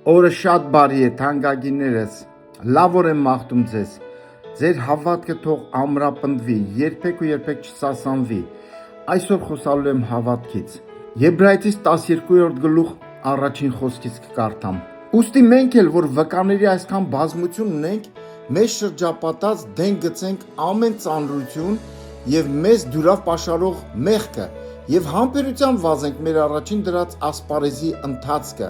Օրը շատ բարի է, թանկագիններս, լավ օր եմ մաղթում ձեզ, ձեր հավատքը թող ամրապնդվի, երբեք ու երբեք չսասանվի, այսօր խոսալու եմ հավատքից, Եբրայեցիս 12-րդ գլուխ առաջին խոսքից կկարդամ, ուստի մենք էլ, որ վկաների այսքան բազմություն ունենք, մեզ շրջապատած դեն գցենք ամեն ծանրություն և մեզ դյուրավ պաշարող մեղքը և համբերությամբ վազենք մեր առաջին դրած ասպարեզի ընթացքը,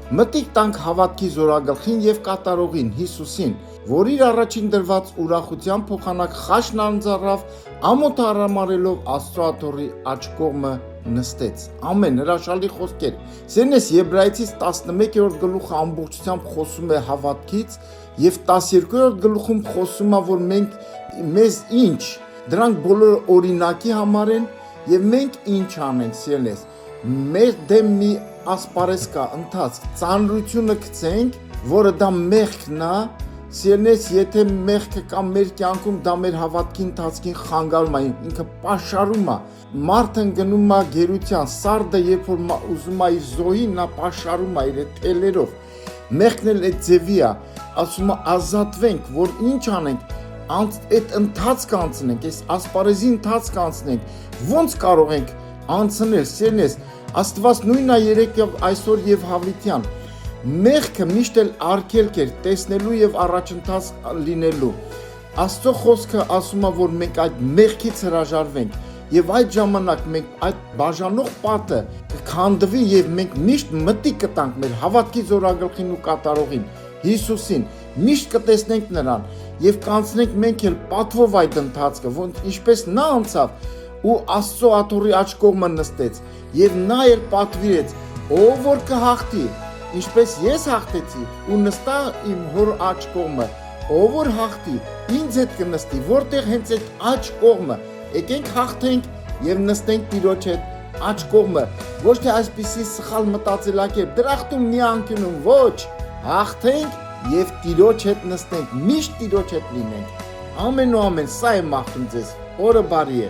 մտիկ տանք հավատքի զորագլխին և կատարողին Հիսուսին, որ իր առաջին դրված ուրախության փոխանակ խաչն անձառավ, ամոթ արամարելով Աստծո աթոռի աջ կողմը նստեց, ամեն հրաշալի խոսքեր, սերնես Եբրայեցիս 11-րդ գլուխը ամբողջությամբ խոսում է հավատքից և 12-րդ գլուխում խոսում է, որ մեզ ինչ, դրանք բոլորը օրինակի համար են և մենք ինչ անենք, սերնես, մեր դեմ մի ասպարեզ կա, ընթացք, ծանրությունը գցենք, որը դա մեղքն է, սիրելիներ, եթե մեղքը կա մեր կյանքում, դա մեր հավատքի ընթացքին խանգարում է, ինքը պաշարում է, մարդը գնում է գերության, սարդը երբ որ ուզում է իր զոհին, նա պաշարում է իր թելերով, մեղքն էլ այդ ձևի է, ասում է ազատվենք, որ ինչ անենք, այդ ընթացք անցնենք, այս ասպարեզի ընթացք անցնենք, ոնց կարող ենք անցնել, սիրելիներ, Աստված նույնն է երեկ և այսօր և հավիտյան, մեղքը միշտ էլ արգելք էր տեսնելու և առաջընթաց լինելու, Աստծո խոսքը ասում է, որ մենք այդ մեղքից հրաժարվենք և այդ ժամանակ մենք այդ բաժանող պատը կքանդվի և մենք միշտ մտիկ կտանք մեր հավատքի զորագլխին ու կատարողին, Հիսուսին, միշտ կտեսնենք նրան և կանցնենք մենք էլ պատվով այդ ընթացքը, ինչպես նա անցավ ու Աստծո աթոռի աջ կողմը նստեց և նա էլ պատվիրեց, ով որ կհաղթի, ինչպես ես հաղթեցի ու նստա իմ հոր աջ կողմը, ով որ հաղթի, ինձ հետ կնստի, որտեղ հենց այդ աջ կողմը, եկենք հաղթենք և նստենք Տիրոջ հետ աջ կողմը, ոչ թե այսպիսի սխալ մտածելակերպ, դրախտում մի անկյունում, ոչ, հաղթենք և Տիրոջ հետ նստենք, միշտ Տիրոջ հետ լինենք, ամեն ու ամեն, սա եմ մաղթում ձեզ, օրը բարի է։